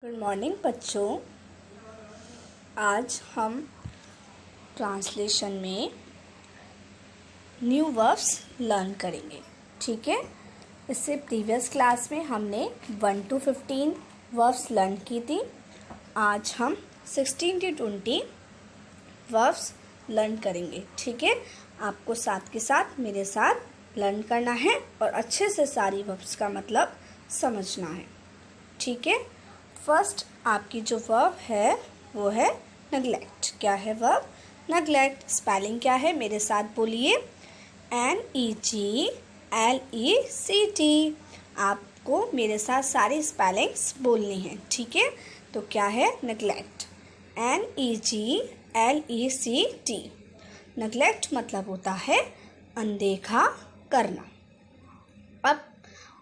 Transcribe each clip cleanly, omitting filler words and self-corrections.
Good morning बच्चों। आज हम ट्रांसलेशन में न्यू वर्ब्स लर्न करेंगे। ठीक है, इससे प्रीवियस क्लास में हमने 1 to 15 वर्ब्स लर्न की थी। आज हम 16 to 20 वर्ब्स लर्न करेंगे। ठीक है, आपको साथ के साथ मेरे साथ लर्न करना है और अच्छे से सारी वर्ब्स का मतलब समझना है। ठीक है, फर्स्ट आपकी जो वर्ब है वो है नेग्लेक्ट। क्या है वर्ब? नेग्लेक्ट। स्पेलिंग क्या है? मेरे साथ बोलिए, NEGLECT। आपको मेरे साथ सारी स्पेलिंग्स बोलनी है। ठीक है, तो क्या है नेग्लेक्ट? NEGLECT। नेग्लेक्ट मतलब होता है अनदेखा करना। अब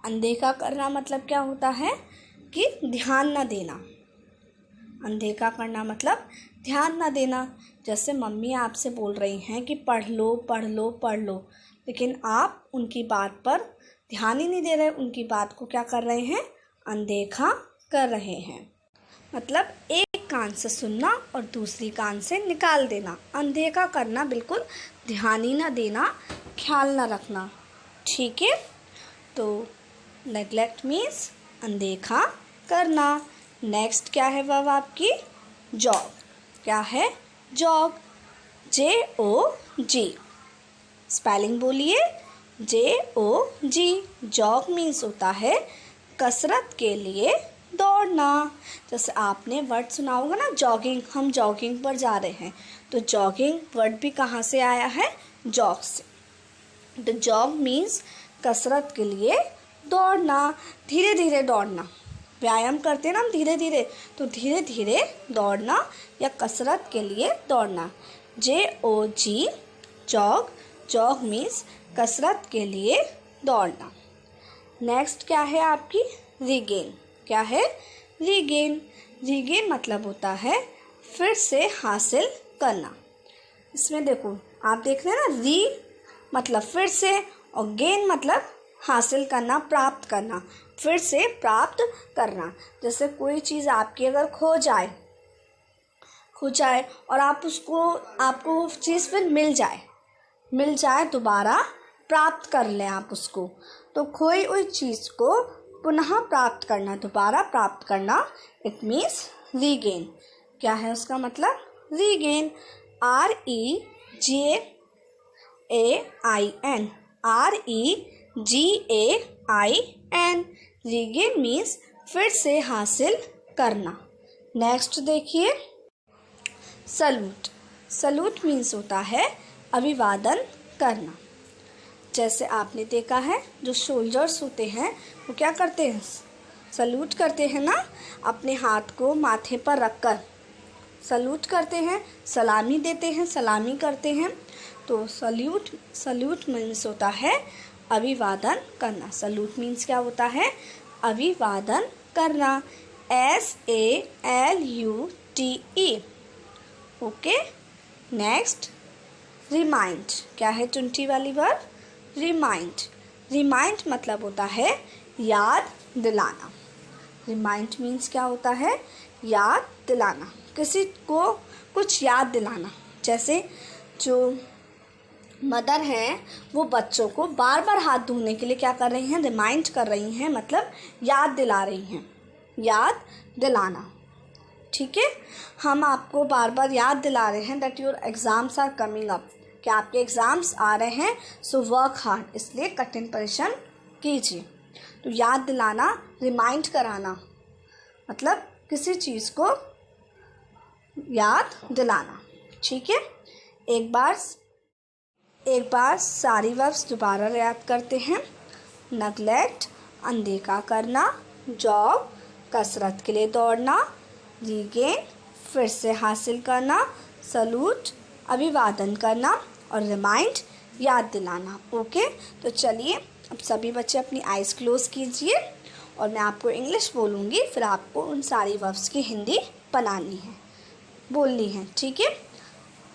अनदेखा करना मतलब क्या होता है कि ध्यान न देना। अनदेखा करना मतलब ध्यान न देना। जैसे मम्मी आपसे बोल रही हैं कि पढ़ लो पढ़ लो पढ़ लो, लेकिन आप उनकी बात पर ध्यान ही नहीं दे रहे, उनकी बात को क्या कर रहे हैं? अनदेखा कर रहे हैं। मतलब एक कान से सुनना और दूसरी कान से निकाल देना। अनदेखा करना, बिल्कुल ध्यान ही न देना, ख्याल न रखना। ठीक है, तो नेग्लेक्ट मीन्स अनदेखा करना। नेक्स्ट क्या है वर्ब आपकी? जॉग। क्या है? जॉग। JOG। स्पेलिंग बोलिए, JOG। जॉग मीन्स होता है कसरत के लिए दौड़ना। जैसे आपने वर्ड सुना होगा ना, जॉगिंग। हम जॉगिंग पर जा रहे हैं, तो जॉगिंग वर्ड भी कहाँ से आया है? जॉग से। तो जॉग मीन्स कसरत के लिए दौड़ना, धीरे धीरे दौड़ना। व्यायाम करते हैं ना हम धीरे धीरे, तो धीरे धीरे दौड़ना या कसरत के लिए दौड़ना। JOG jog. जॉग मीन्स कसरत के लिए दौड़ना। नेक्स्ट क्या है आपकी? रीगेन। क्या है? रीगेन। रीगेन मतलब होता है फिर से हासिल करना। इसमें देखो, आप देख रहे हैं ना, री मतलब फिर से और गेन मतलब हासिल करना, प्राप्त करना, फिर से प्राप्त करना। जैसे कोई चीज़ आपकी अगर खो जाए और आपको वो चीज़ फिर मिल जाए, दोबारा प्राप्त कर लें आप उसको, तो खोई हुई चीज़ को पुनः प्राप्त करना, दोबारा प्राप्त करना, इट मीन्स रीगेन। क्या है उसका मतलब? Regain. REGAIN। REGAIN। Regain means फिर से हासिल करना। नेक्स्ट देखिए, सलूट। सलूट मीन्स होता है अभिवादन करना। जैसे आपने देखा है, जो सोल्जर्स होते हैं वो क्या करते हैं? सलूट करते हैं ना, अपने हाथ को माथे पर रखकर सलूट करते हैं, सलामी देते हैं, सलामी करते हैं। तो सल्यूट मीन्स होता है अभिवादन करना। सल्यूट मीन्स क्या होता है? अभिवादन करना। SALUTE। ओके। Next, remind. क्या है 20 वाली वर्ब? रिमाइंड। रिमाइंड मतलब होता है याद दिलाना। रिमाइंड मीन्स क्या होता है? याद दिलाना, किसी को कुछ याद दिलाना। जैसे जो मदर हैं वो बच्चों को बार बार हाथ धोने के लिए क्या कर रही हैं? रिमाइंड कर रही हैं, मतलब याद दिला रही हैं। याद दिलाना। ठीक है, हम आपको बार बार याद दिला रहे हैं that your exams are coming up, कि आपके एग्ज़ाम्स आ रहे हैं, सो वर्क हार्ड, इसलिए कठिन परिश्रम कीजिए। तो याद दिलाना, रिमाइंड कराना, मतलब किसी चीज़ को याद दिलाना। ठीक है, एक बार सारी वर्ब्स दोबारा याद करते हैं। नेग्लेक्ट अनदेखा करना, जॉब कसरत के लिए दौड़ना, रीगेन फिर से हासिल करना, सलूट अभिवादन करना और रिमाइंड याद दिलाना। ओके, तो चलिए अब सभी बच्चे अपनी आइज़ क्लोज कीजिए और मैं आपको इंग्लिश बोलूँगी, फिर आपको उन सारी वर्ब्स की हिंदी बनानी है, बोलनी है। ठीक है,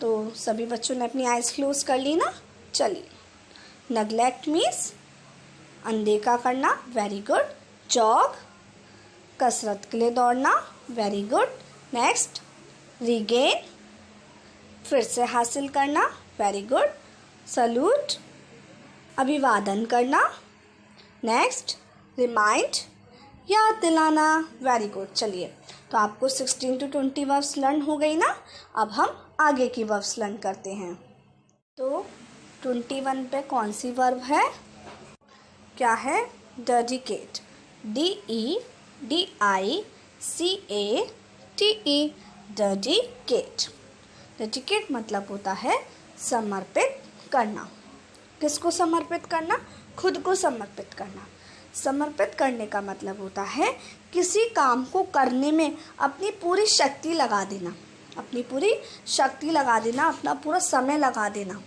तो सभी बच्चों ने अपनी आइज़ क्लोज कर ली ना? चलिए, नेग्लेक्ट मीन्स अनदेखा करना, वेरी गुड। जॉग कसरत के लिए दौड़ना, वेरी गुड। नेक्स्ट, रीगेन, फिर से हासिल करना, वेरी गुड। सल्यूट, अभिवादन करना। नेक्स्ट, रिमाइंड, याद दिलाना, वेरी गुड। चलिए, तो आपको 16 to 20 वर्ब्स लर्न हो गई ना। अब हम आगे की वर्ब्स लर्न करते हैं। तो 21 पे कौन सी वर्ब है? क्या है? Dedicate, DEDICATE, dedicate. डेडिकेट मतलब होता है समर्पित करना। किसको समर्पित करना? खुद को समर्पित करना। समर्पित करने का मतलब होता है किसी काम को करने में अपनी पूरी शक्ति लगा देना, अपनी पूरी शक्ति लगा देना, अपना पूरा समय लगा देना,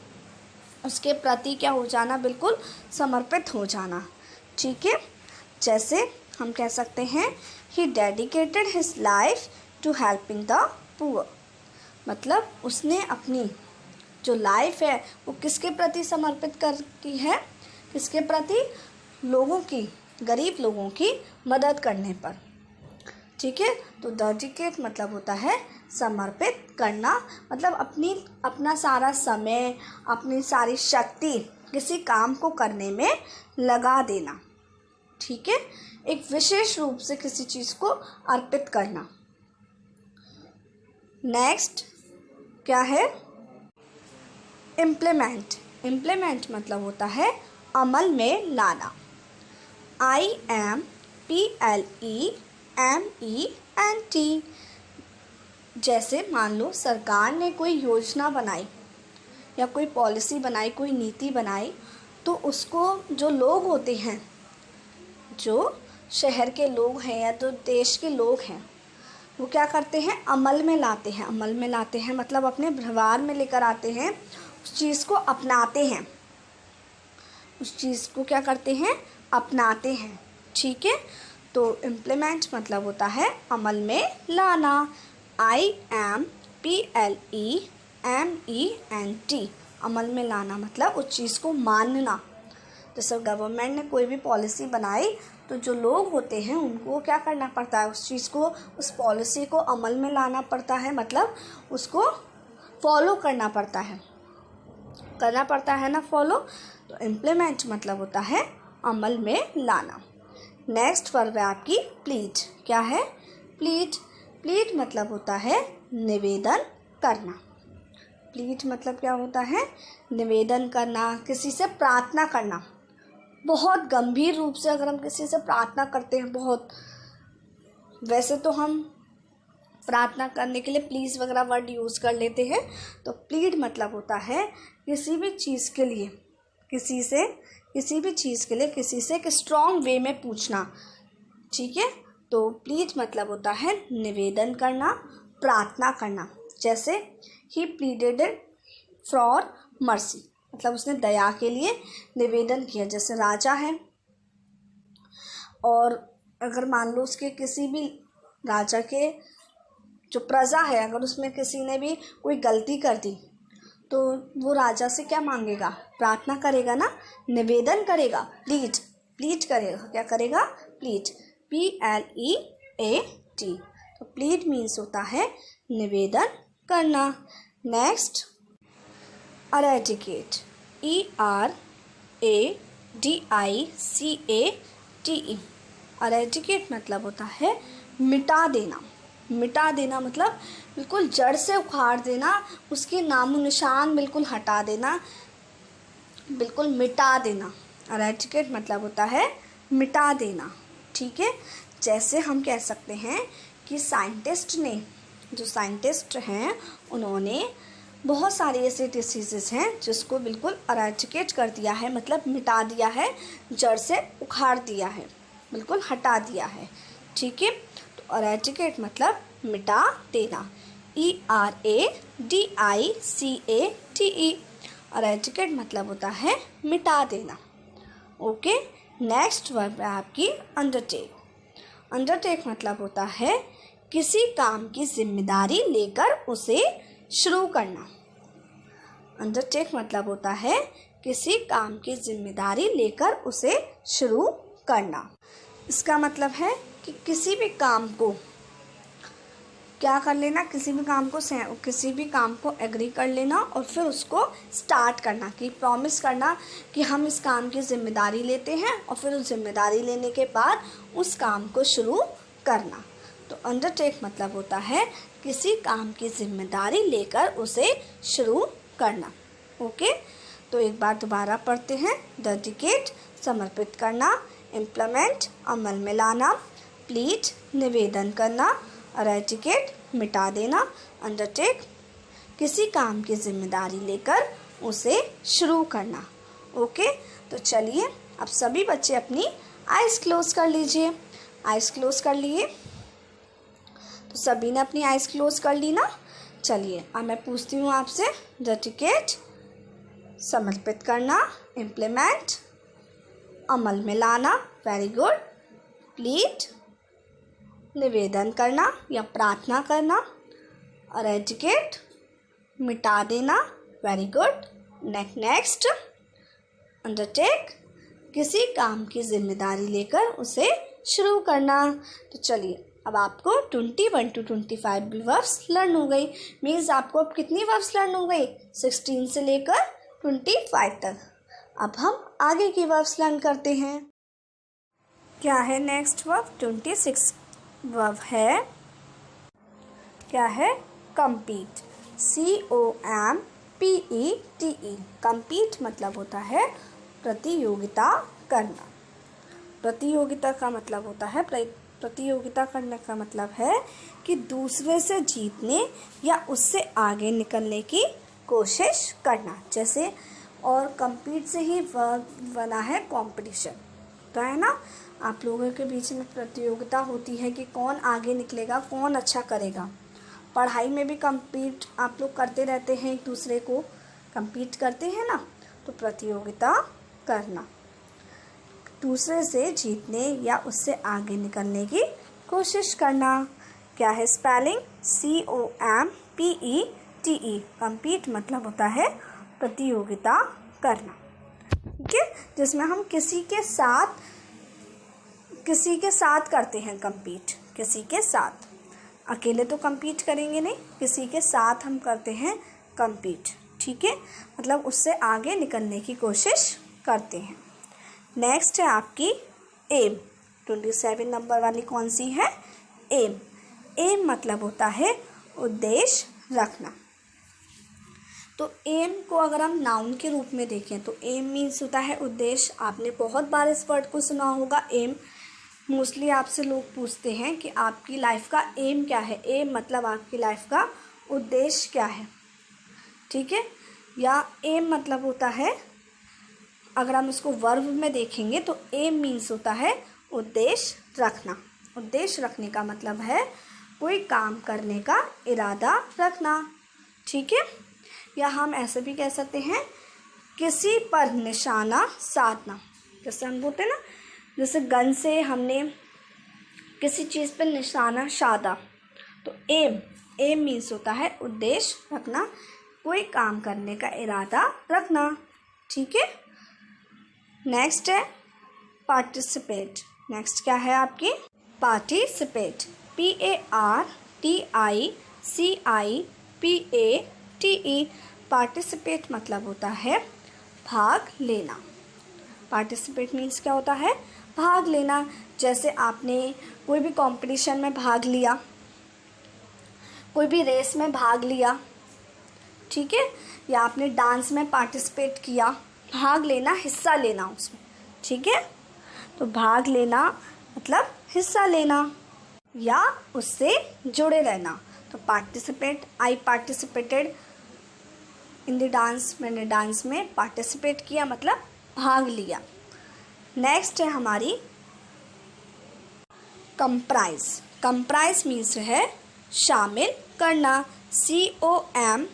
उसके प्रति क्या हो जाना? बिल्कुल समर्पित हो जाना। ठीक है, जैसे हम कह सकते हैं he dedicated his life to helping the poor. मतलब उसने अपनी जो लाइफ है वो किसके प्रति समर्पित कर की है? किसके प्रति? लोगों की, गरीब लोगों की मदद करने पर। ठीक है, तो डेडिकेट मतलब होता है समर्पित करना, मतलब अपना सारा समय, अपनी सारी शक्ति किसी काम को करने में लगा देना। ठीक है, एक विशेष रूप से किसी चीज़ को अर्पित करना। नेक्स्ट क्या है? इम्प्लीमेंट। इम्प्लीमेंट मतलब होता है अमल में लाना। IMPLEMENT। जैसे मान लो सरकार ने कोई योजना बनाई या कोई पॉलिसी बनाई, कोई नीति बनाई, तो उसको जो लोग होते हैं, जो शहर के लोग हैं या तो देश के लोग हैं, वो क्या करते हैं? अमल में लाते हैं। अमल में लाते हैं मतलब अपने व्यवहार में लेकर आते हैं, उस चीज़ को अपनाते हैं। उस चीज़ को क्या करते हैं? अपनाते हैं। ठीक है, तो इम्प्लीमेंट मतलब होता है अमल में लाना। IMPLEMENT, अमल में लाना मतलब उस चीज़ को मानना। जैसे गवर्नमेंट ने कोई भी पॉलिसी बनाई तो जो लोग होते हैं उनको क्या करना पड़ता है? उस चीज़ को, उस पॉलिसी को अमल में लाना पड़ता है, मतलब उसको फॉलो करना पड़ता है ना फॉलो। तो इम्प्लीमेंट मतलब होता है अमल में लाना। नेक्स्ट वर्ब है आपकी प्लीड। क्या है? प्लीड। प्लीड मतलब होता है निवेदन करना। प्लीड मतलब क्या होता है? निवेदन करना, किसी से प्रार्थना करना। बहुत गंभीर रूप से अगर हम किसी से प्रार्थना करते हैं, बहुत, वैसे तो हम प्रार्थना करने के लिए प्लीज़ वगैरह वर्ड यूज़ कर लेते हैं, तो प्लीड मतलब होता है किसी भी चीज़ के लिए, किसी से एक स्ट्रॉन्ग वे में पूछना। ठीक है, तो प्लीड मतलब होता है निवेदन करना, प्रार्थना करना। जैसे ही प्लीडेड फॉर मर्सी, मतलब उसने दया के लिए निवेदन किया। जैसे राजा है और अगर मान लो उसके किसी भी राजा के जो प्रजा है, अगर उसमें किसी ने भी कोई गलती कर दी तो वो राजा से क्या मांगेगा? प्रार्थना करेगा ना, निवेदन करेगा, प्लीड करेगा। क्या करेगा? Plead, PLEAT। तो प्लीड मीन्स होता है निवेदन करना। Next, eradicate, ERADICATE। एरेडिकेट मतलब होता है मिटा देना। मिटा देना मतलब बिल्कुल जड़ से उखाड़ देना, उसके नामो निशान बिल्कुल हटा देना, बिल्कुल मिटा देना। एरेडिकेट मतलब होता है मिटा देना। ठीक है, जैसे हम कह सकते हैं कि जो साइंटिस्ट हैं उन्होंने बहुत सारी ऐसे डिसीज़ेस हैं जिसको बिल्कुल एरेडिकेट कर दिया है, मतलब मिटा दिया है, जड़ से उखाड़ दिया है, बिल्कुल हटा दिया है। ठीक है, तो एरेडिकेट मतलब मिटा देना। ERADICATE। एरेडिकेट मतलब होता है मिटा देना। ओके, नेक्स्ट वर्ब है आपकी अंडरटेक। अंडरटेक मतलब होता है किसी काम की जिम्मेदारी लेकर उसे शुरू करना। अंडरटेक मतलब होता है किसी काम की जिम्मेदारी लेकर उसे शुरू करना। इसका मतलब है कि किसी भी काम को क्या कर लेना, किसी भी काम को एग्री कर लेना और फिर उसको स्टार्ट करना, कि प्रॉमिस करना कि हम इस काम की ज़िम्मेदारी लेते हैं और फिर उस ज़िम्मेदारी लेने के बाद उस काम को शुरू करना। तो अंडरटेक मतलब होता है किसी काम की ज़िम्मेदारी लेकर उसे शुरू करना। ओके, तो एक बार दोबारा पढ़ते हैं। डेडिकेट समर्पित करना, इम्प्लीमेंट अमल में लाना, प्लीड निवेदन करना, एरेडिकेट मिटा देना, अंडरटेक किसी काम की जिम्मेदारी लेकर उसे शुरू करना। ओके, तो चलिए अब सभी बच्चे अपनी आइज़ क्लोज कर लीजिए। आइज़ क्लोज कर लिए, तो सभी ने अपनी आइज़ क्लोज कर ली ना। चलिए अब मैं पूछती हूँ आपसे, डेडिकेट समर्पित करना, इम्प्लीमेंट अमल में लाना, वेरी गुड, प्लीड निवेदन करना या प्रार्थना करना, एरेडिकेट मिटा देना, वेरी गुड, नेक्स्ट अंडरटेक किसी काम की जिम्मेदारी लेकर उसे शुरू करना। तो चलिए अब आपको 21 to 25 भी वर्ब्स लर्न हो गई। मीन्स आपको अब कितनी वर्ब्स लर्न हो गई, 16 से लेकर 25 तक। अब हम आगे की वर्ब्स लर्न करते हैं। क्या है नेक्स्ट वर्ब, 26 वर्ब है, क्या है, कम्पीट, COMPETE। कम्पीट मतलब होता है प्रतियोगिता करना। प्रतियोगिता का मतलब होता है, प्रतियोगिता करने का मतलब है कि दूसरे से जीतने या उससे आगे निकलने की कोशिश करना। जैसे और कम्पीट से ही वर्ब बना है कॉम्पिटिशन, तो है ना। आप लोगों के बीच में प्रतियोगिता होती है कि कौन आगे निकलेगा, कौन अच्छा करेगा। पढ़ाई में भी कम्पीट आप लोग करते रहते हैं, एक दूसरे को कम्पीट करते हैं ना। तो प्रतियोगिता करना, दूसरे से जीतने या उससे आगे निकलने की कोशिश करना। क्या है स्पेलिंग, COMPETE। कम्पीट मतलब होता है प्रतियोगिता करना, ठीक है, जिसमें हम किसी के साथ करते हैं कम्पीट, किसी के साथ। अकेले तो कम्पीट करेंगे नहीं, किसी के साथ हम करते हैं कम्पीट, ठीक है, मतलब उससे आगे निकलने की कोशिश करते हैं। नेक्स्ट है आपकी एम, 27 नंबर वाली कौन सी है, एम। एम मतलब होता है उद्देश्य रखना। तो एम को अगर हम नाउन के रूप में देखें तो एम मीन्स होता है उद्देश्य। आपने बहुत बार इस वर्ड को सुना होगा, एम। मोस्टली आपसे लोग पूछते हैं कि आपकी लाइफ का एम क्या है। एम मतलब आपकी लाइफ का उद्देश्य क्या है, ठीक है। या एम मतलब होता है, अगर हम इसको वर्ब में देखेंगे तो एम मीन्स होता है उद्देश्य रखना। उद्देश्य रखने का मतलब है कोई काम करने का इरादा रखना, ठीक है। या हम ऐसे भी कह सकते हैं किसी पर निशाना साधना। जैसे हम बोलते हैं ना, जैसे गन से हमने किसी चीज़ पर निशाना साधा, तो एम मीन्स होता है उद्देश्य रखना, कोई काम करने का इरादा रखना, ठीक है। नेक्स्ट है पार्टिसिपेट। नेक्स्ट क्या है आपकी, पार्टिसिपेट, PARTICIPATE। पार्टिसिपेट मतलब होता है भाग लेना। पार्टिसिपेट मीन्स क्या होता है, भाग लेना। जैसे आपने कोई भी कंपटीशन में भाग लिया, कोई भी रेस में भाग लिया, ठीक है, या आपने डांस में पार्टिसिपेट किया, भाग लेना, हिस्सा लेना उसमें, ठीक है। तो भाग लेना मतलब हिस्सा लेना या उससे जुड़े रहना। तो participate, I participated in the dance, मैंने डांस में पार्टिसिपेट किया मतलब भाग लिया। नेक्स्ट है हमारी कंप्राइज। कंप्राइज मीन्स है शामिल करना, COMPRISE।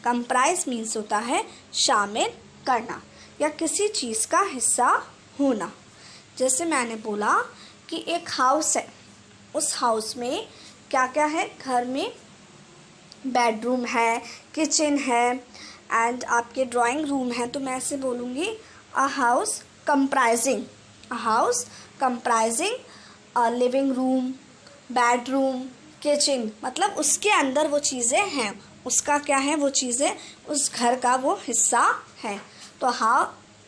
कंप्राइज मीन्स होता है शामिल करना या किसी चीज़ का हिस्सा होना। जैसे मैंने बोला कि एक हाउस है, उस हाउस में क्या क्या है, घर में बेडरूम है, किचन है एंड आपके ड्राइंग रूम है। तो मैं ऐसे बोलूँगी a house comprising, a house comprising a living room, bedroom, kitchen, मतलब उसके अंदर वो चीज़ें हैं, उसका क्या है, वो चीज़ें उस घर का वो हिस्सा है। तो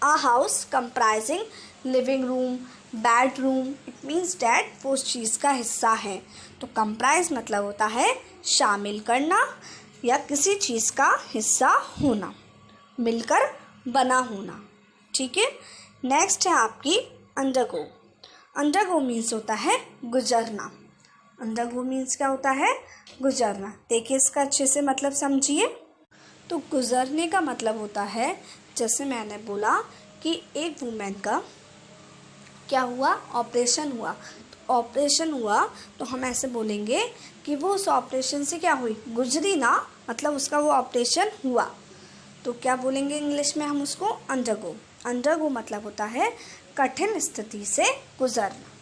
a house comprising living room, bedroom, it means that वो उस चीज़ का हिस्सा है। तो कंप्राइज मतलब होता है शामिल करना या किसी चीज़ का हिस्सा होना, मिलकर बना होना। ठीक है। नेक्स्ट है आपकी अंडरगो। अंडरगो मीन्स होता है गुजरना। अंडरगो मीन्स क्या होता है, गुजरना। देखिए इसका अच्छे से मतलब समझिए। तो गुजरने का मतलब होता है, जैसे मैंने बोला कि एक वुमेन का क्या हुआ, ऑपरेशन हुआ। तो ऑपरेशन हुआ तो हम ऐसे बोलेंगे कि वो उस ऑपरेशन से क्या हुई, गुजरी ना, मतलब उसका वो ऑपरेशन हुआ। तो क्या बोलेंगे इंग्लिश में हम उसको, अंडरगो। अंडरगो मतलब होता है कठिन स्थिति से गुजरना।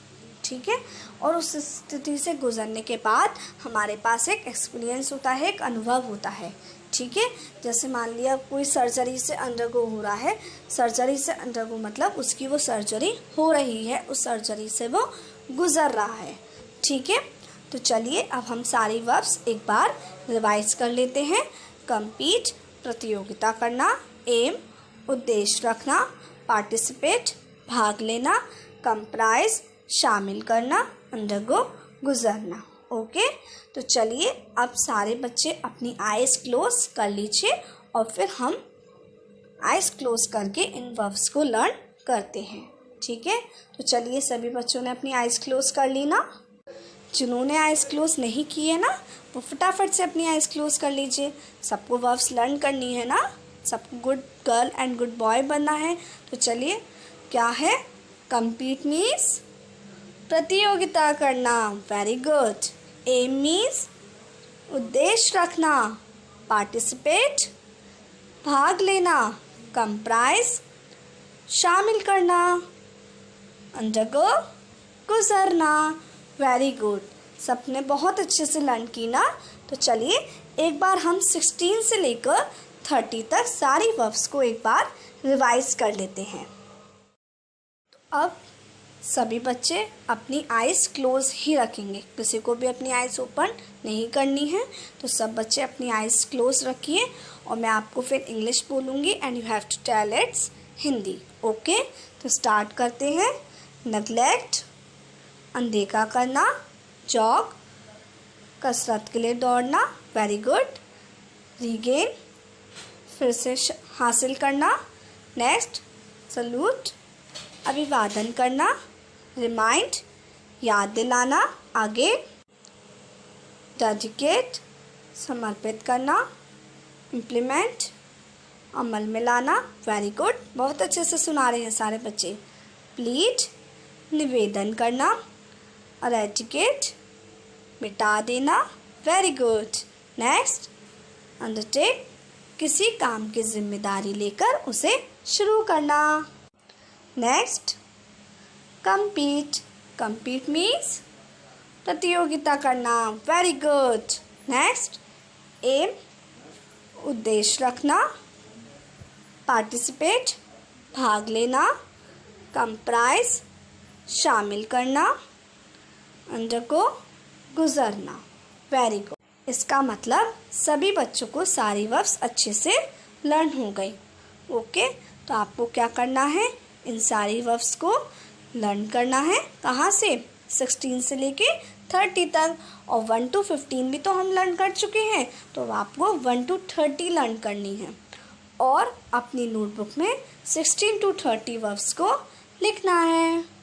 ठीक है। और उस स्थिति से गुजरने के बाद हमारे पास एक एक्सपीरियंस होता है, एक अनुभव होता है। ठीक है। जैसे मान लिया कोई सर्जरी से अंडरगो हो रहा है, सर्जरी से अंडरगो मतलब उसकी वो सर्जरी हो रही है, उस सर्जरी से वो गुजर रहा है। ठीक है। तो चलिए अब हम सारी वर्ब्स एक बार रिवाइज कर लेते हैं। कम्पीट, प्रतियोगिता करना। एम, उद्देश्य रखना। पार्टिसिपेट, भाग लेना। कंप्राइज, शामिल करना। अंडरगो, गुजरना। ओके। तो चलिए अब सारे बच्चे अपनी आइज़ क्लोज कर लीजिए और फिर हम आइज़ क्लोज करके इन वर्ब्स को लर्न करते हैं। ठीक है। तो चलिए सभी बच्चों ने अपनी आइज़ क्लोज कर ली ना। जिन्होंने आइज़ क्लोज नहीं की है ना, वो फटाफट से अपनी आइज़ क्लोज कर लीजिए। सबको वर्ब्स लर्न करनी है ना, सबको good girl and good boy बनना है। तो चलिए, क्या है, कम्पीट मीन्स प्रतियोगिता करना, वेरी गुड। एम मीन्स उद्देश्य रखना। पार्टिसिपेट, भाग लेना। कंप्राइज, शामिल करना। अंडरगो, गुजरना। Very good. सबने बहुत अच्छे से लर्न की ना। तो चलिए एक बार हम 16 से लेकर 30 तक सारी वर्ब्स को एक बार रिवाइज कर लेते हैं। अब सभी बच्चे अपनी आइज़ क्लोज ही रखेंगे, किसी को भी अपनी आइज़ ओपन नहीं करनी है। तो सब बच्चे अपनी आइज़ क्लोज रखिए और मैं आपको फिर इंग्लिश बोलूँगी and you have to tell it's Hindi. Okay. तो स्टार्ट करते हैं। नेग्लेक्ट, अनदेखा करना। जॉग, कसरत के लिए दौड़ना, वेरी गुड। रीगेन, फिर से हासिल करना। नेक्स्ट, सल्यूट, अभिवादन करना। रिमाइंड, याद दिलाना। आगे, डेडिकेट, समर्पित करना। इम्प्लीमेंट, अमल में लाना, वेरी गुड। बहुत अच्छे से सुना रहे हैं सारे बच्चे। प्लीड, निवेदन करना। एरेडिकेट, मिटा देना, वेरी गुड। नेक्स्ट, अंडरटेक, किसी काम की जिम्मेदारी लेकर उसे शुरू करना। नेक्स्ट, compete, compete मीन्स प्रतियोगिता करना, वेरी गुड। नेक्स्ट, एम, उद्देश्य रखना। पार्टिसिपेट, भाग लेना। कंप्राइज, शामिल करना। अंडरगो, गुजरना, वेरी गुड। इसका मतलब सभी बच्चों को सारी वर्ब्स अच्छे से लर्न हो गई। ओके। तो आपको क्या करना है, इन सारी वर्ब्स को लर्न करना है। कहाँ से, 16 से लेके 30 तक। और 1 to 15 भी तो हम लर्न कर चुके हैं, तो आपको 1 to 30 लर्न करनी है और अपनी नोटबुक में 16 to 30 वर्ब्स को लिखना है।